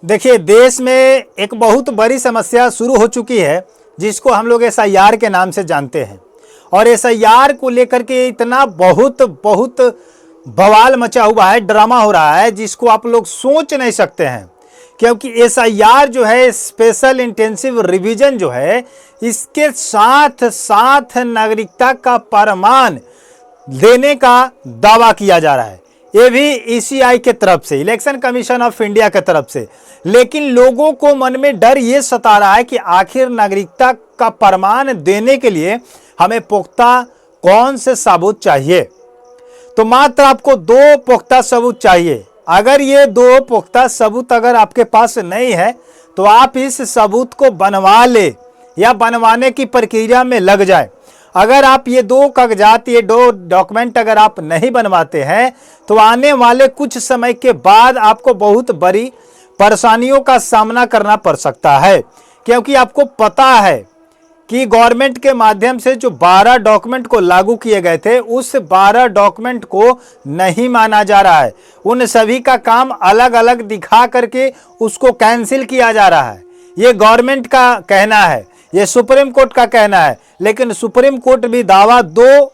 देखिए, देश में एक बहुत बड़ी समस्या शुरू हो चुकी है जिसको हम लोग एसआईआर के नाम से जानते हैं। और एसआईआर को लेकर के इतना बहुत बहुत बवाल मचा हुआ है, ड्रामा हो रहा है जिसको आप लोग सोच नहीं सकते हैं। क्योंकि एसआईआर जो है, स्पेशल इंटेंसिव रिवीजन जो है, इसके साथ साथ नागरिकता का प्रमाण देने का दावा किया जा रहा है। ये भी ईसीआई के तरफ से, इलेक्शन कमीशन ऑफ इंडिया के तरफ से। लेकिन लोगों को मन में डर ये सता रहा है कि आखिर नागरिकता का प्रमाण देने के लिए हमें पुख्ता कौन से सबूत चाहिए। तो मात्र आपको 2 पुख्ता सबूत चाहिए। अगर ये 2 पुख्ता सबूत अगर आपके पास नहीं है तो आप इस सबूत को बनवा ले या बनवाने की प्रक्रिया में लग जाए। अगर आप ये 2 कागजात, ये 2 डॉक्यूमेंट अगर आप नहीं बनवाते हैं तो आने वाले कुछ समय के बाद आपको बहुत बड़ी परेशानियों का सामना करना पड़ सकता है। क्योंकि आपको पता है कि गवर्नमेंट के माध्यम से जो 12 डॉक्यूमेंट को लागू किए गए थे, उस 12 डॉक्यूमेंट को नहीं माना जा रहा है। उन सभी का काम अलग अलग दिखा करके उसको कैंसिल किया जा रहा है। ये गवर्नमेंट का कहना है, ये सुप्रीम कोर्ट का कहना है। लेकिन सुप्रीम कोर्ट भी दावा 2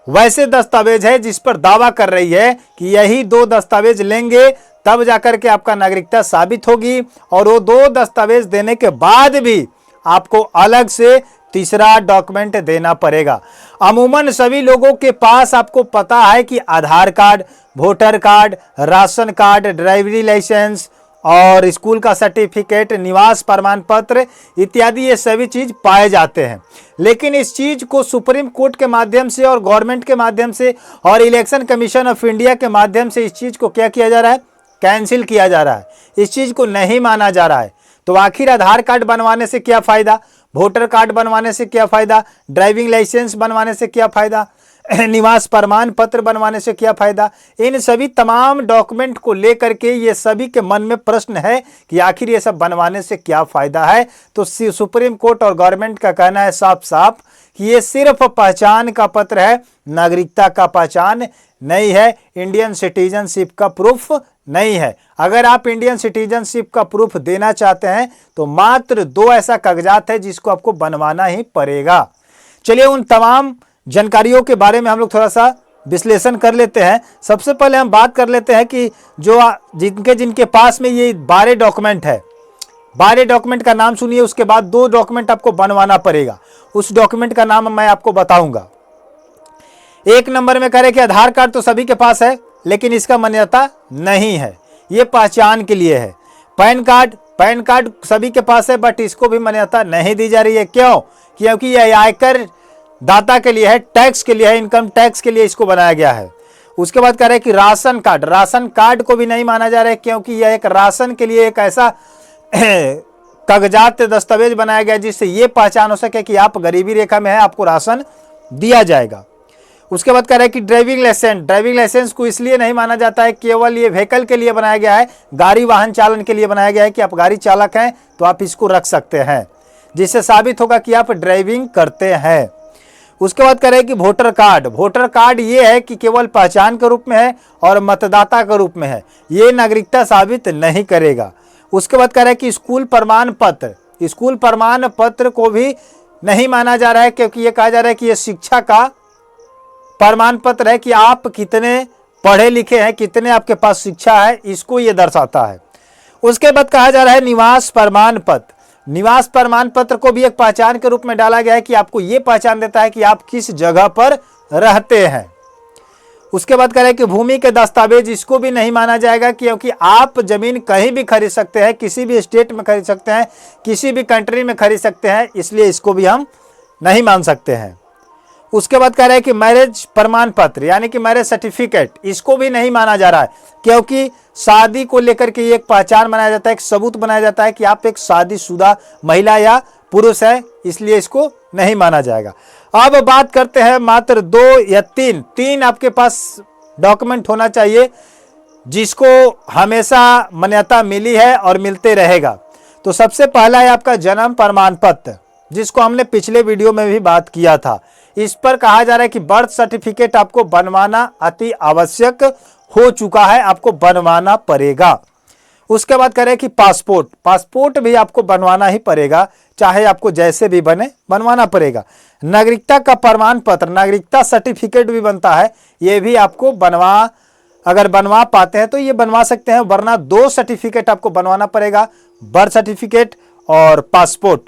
वैसे दस्तावेज है जिस पर दावा कर रही है कि यही 2 दस्तावेज लेंगे तब जाकर के आपका नागरिकता साबित होगी। और वो 2 दस्तावेज देने के बाद भी आपको अलग से तीसरा डॉक्यूमेंट देना पड़ेगा। अमूमन सभी लोगों के पास आपको पता है कि Aadhaar card, voter card, ration card, driving licence और स्कूल का सर्टिफिकेट, निवास प्रमाण पत्र इत्यादि ये सभी चीज पाए जाते हैं। लेकिन इस चीज को सुप्रीम कोर्ट के माध्यम से और गवर्नमेंट के माध्यम से और इलेक्शन कमीशन ऑफ इंडिया के माध्यम से इस चीज को क्या किया जा रहा है, कैंसिल किया जा रहा है। इस चीज को नहीं माना जा रहा है। तो आखिर आधार कार्ड बनवाने से क्या फायदा, वोटर कार्ड बनवाने से क्या फायदा, ड्राइविंग लाइसेंस बनवाने से क्या फायदा, निवास प्रमाण पत्र बनवाने से क्या फायदा। इन सभी तमाम डॉक्यूमेंट को लेकर के ये सभी के मन में प्रश्न है कि आखिर ये सब बनवाने से क्या फायदा है। तो सुप्रीम कोर्ट और गवर्नमेंट का कहना है साफ साफ कि ये सिर्फ पहचान का पत्र है, नागरिकता का पहचान नहीं है, इंडियन सिटीजनशिप का प्रूफ नहीं है। अगर आप इंडियन सिटीजनशिप का प्रूफ देना चाहते हैं तो मात्र 2 ऐसा कागजात है जिसको आपको बनवाना ही पड़ेगा। चलिए उन तमाम जानकारियों के बारे में हम लोग थोड़ा सा विश्लेषण कर लेते हैं। सबसे पहले हम बात कर लेते हैं कि जो जिनके पास में ये 12 डॉक्यूमेंट है, 12 डॉक्यूमेंट का नाम सुनिए। उसके बाद 2 डॉक्यूमेंट आपको बनवाना पड़ेगा। उस डॉक्यूमेंट का नाम मैं आपको बताऊंगा। 1 नंबर में कह रहे कि आधार कार्ड तो सभी के पास है लेकिन इसका मान्यता नहीं है, ये पहचान के लिए है। पैन कार्ड सभी के पास है बट इसको भी मान्यता नहीं दी जा रही है। क्यों? क्योंकि यह आयकर दाता के लिए है, टैक्स के लिए है, इनकम टैक्स के लिए इसको बनाया गया है। उसके बाद कह रहे कि राशन कार्ड को भी नहीं माना जा रहा है क्योंकि यह एक राशन के लिए एक ऐसा कागजात दस्तावेज बनाया गया जिससे यह पहचान हो सके कि आप गरीबी रेखा में है, आपको राशन दिया जाएगा। उसके बाद कह रहे हैं कि ड्राइविंग लाइसेंस को इसलिए नहीं माना जाता है, केवल ये व्हीकल के लिए बनाया गया है, गाड़ी वाहन चालन के लिए बनाया गया है कि आप गाड़ी चालक हैं तो आप इसको रख सकते हैं, जिससे साबित होगा कि आप ड्राइविंग करते हैं। उसके बाद कह रहे हैं कि वोटर कार्ड ये है कि केवल पहचान के रूप में है और मतदाता के रूप में है, ये नागरिकता साबित नहीं करेगा। उसके बाद कह रहे हैं कि स्कूल प्रमाण पत्र को भी नहीं माना जा रहा है क्योंकि ये कहा जा रहा है कि ये शिक्षा का प्रमाण पत्र है कि आप कितने पढ़े लिखे हैं, कितने आपके पास शिक्षा है, इसको ये दर्शाता है। उसके बाद कहा जा रहा है निवास प्रमाण पत्र को भी एक पहचान के रूप में डाला गया है कि आपको ये पहचान देता है कि आप किस जगह पर रहते हैं। उसके बाद कह रहे हैं कि भूमि के दस्तावेज, इसको भी नहीं माना जाएगा क्योंकि आप जमीन कहीं भी खरीद सकते हैं, किसी भी स्टेट में खरीद सकते हैं, किसी भी कंट्री में खरीद सकते हैं, इसलिए इसको भी हम नहीं मान सकते हैं। उसके बाद कह रहे हैं कि मैरिज प्रमाण पत्र यानी कि मैरिज सर्टिफिकेट, इसको भी नहीं माना जा रहा है क्योंकि शादी को लेकर के एक पहचान बनाया जाता है, एक सबूत बनाया जाता है कि आप एक शादीशुदा महिला या पुरुष है, इसलिए इसको नहीं माना जाएगा। अब बात करते हैं मात्र 2 या 3 आपके पास डॉक्यूमेंट होना चाहिए जिसको हमेशा मान्यता मिली है और मिलते रहेगा। तो सबसे पहला है आपका जन्म प्रमाण पत्र, जिसको हमने पिछले वीडियो में भी बात किया था। इस पर कहा जा रहा है कि बर्थ सर्टिफिकेट आपको बनवाना अति आवश्यक हो चुका है, आपको बनवाना पड़ेगा। उसके बाद कह रहे हैं कि पासपोर्ट, पासपोर्ट भी आपको बनवाना ही पड़ेगा, चाहे आपको जैसे भी बने बनवाना पड़ेगा। नागरिकता का प्रमाण पत्र, नागरिकता सर्टिफिकेट भी बनता है, ये भी आपको अगर बनवा पाते हैं तो ये बनवा सकते हैं, वरना 2 सर्टिफिकेट आपको बनवाना पड़ेगा, बर्थ सर्टिफिकेट और पासपोर्ट।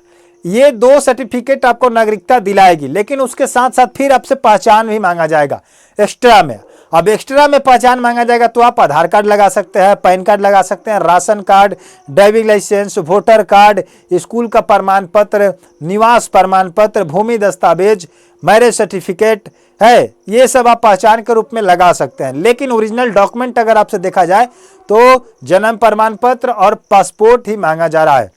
ये 2 सर्टिफिकेट आपको नागरिकता दिलाएगी, लेकिन उसके साथ साथ फिर आपसे पहचान भी मांगा जाएगा एक्स्ट्रा में। अब एक्स्ट्रा में पहचान मांगा जाएगा तो आप आधार कार्ड लगा सकते हैं, पैन कार्ड लगा सकते हैं, ration card, driving licence, voter card, school का प्रमाण पत्र, निवास प्रमाण पत्र, भूमि दस्तावेज, मैरिज सर्टिफिकेट है, ये सब आप पहचान के रूप में लगा सकते हैं। लेकिन ओरिजिनल डॉक्यूमेंट अगर आपसे देखा जाए तो जन्म प्रमाण पत्र और पासपोर्ट ही मांगा जा रहा है।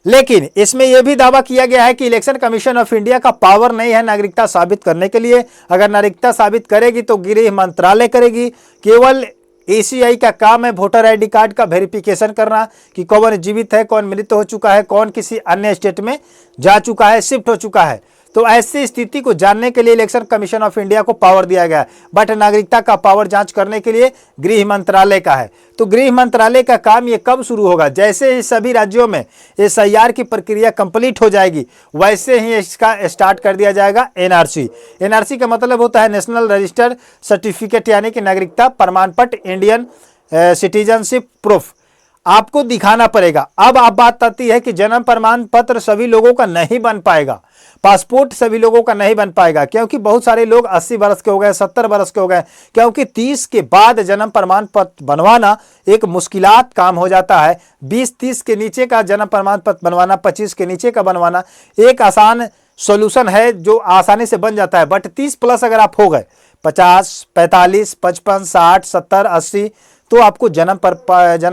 लेकिन इसमें यह भी दावा किया गया है कि इलेक्शन कमीशन ऑफ इंडिया का पावर नहीं है नागरिकता साबित करने के लिए। अगर नागरिकता साबित करेगी तो गृह मंत्रालय करेगी। केवल ईसीआई का काम है वोटर आईडी कार्ड का वेरिफिकेशन करना कि कौन जीवित है, कौन मृत हो चुका है, कौन किसी अन्य स्टेट में जा चुका है, शिफ्ट हो चुका है। तो ऐसी स्थिति को जानने के लिए इलेक्शन कमीशन ऑफ इंडिया को पावर दिया गया है, बट नागरिकता का पावर जांच करने के लिए गृह मंत्रालय का है। तो गृह मंत्रालय का काम ये कब शुरू होगा? जैसे ही सभी राज्यों में एसआईआर की प्रक्रिया कंप्लीट हो जाएगी, वैसे ही इसका स्टार्ट कर दिया जाएगा एनआरसी। एनआरसी का मतलब होता है नेशनल रजिस्टर सर्टिफिकेट, यानी कि नागरिकता प्रमाण पत्र, इंडियन सिटीजनशिप प्रूफ आपको दिखाना पड़ेगा। अब आप बात आती है कि जन्म प्रमाण पत्र सभी लोगों का नहीं बन पाएगा, पासपोर्ट सभी लोगों का नहीं बन पाएगा, क्योंकि बहुत सारे लोग 80 वर्ष के हो गए, 70 वर्ष के हो गए, क्योंकि 30 के बाद जन्म प्रमाण पत्र बनवाना एक मुश्किलात काम हो जाता है। 20-30 के नीचे का जन्म प्रमाण पत्र बनवाना, 25 के नीचे का बनवाना एक आसान सोल्यूशन है जो आसानी से बन जाता है। बट 30 प्लस अगर आप हो गए, 50, 45, 55, 60, 70, 80, तो आपको जन्म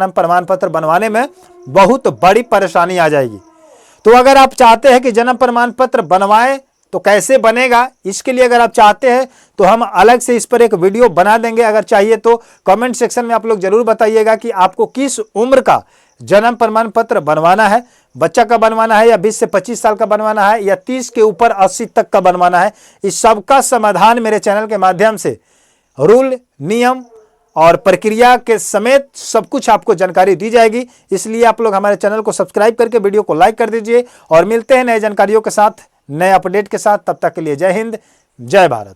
प्रमाण पत्र बनवाने में बहुत बड़ी परेशानी आ जाएगी। तो अगर आप चाहते हैं कि जन्म प्रमाण पत्र बनवाएं तो कैसे बनेगा, इसके लिए अगर आप चाहते हैं तो हम अलग से इस पर एक वीडियो बना देंगे। अगर चाहिए तो कमेंट सेक्शन में आप लोग जरूर बताइएगा कि आपको किस उम्र का जन्म प्रमाण पत्र बनवाना है, बच्चा का बनवाना है या 20 से 25 साल का बनवाना है या 30 के ऊपर 80 तक का बनवाना है। इस सब का समाधान मेरे चैनल के माध्यम से रूल, नियम और प्रक्रिया के समेत सब कुछ आपको जानकारी दी जाएगी। इसलिए आप लोग हमारे चैनल को सब्सक्राइब करके वीडियो को लाइक कर दीजिए और मिलते हैं नए जानकारियों के साथ, नए अपडेट के साथ। तब तक के लिए जय हिंद, जय भारत।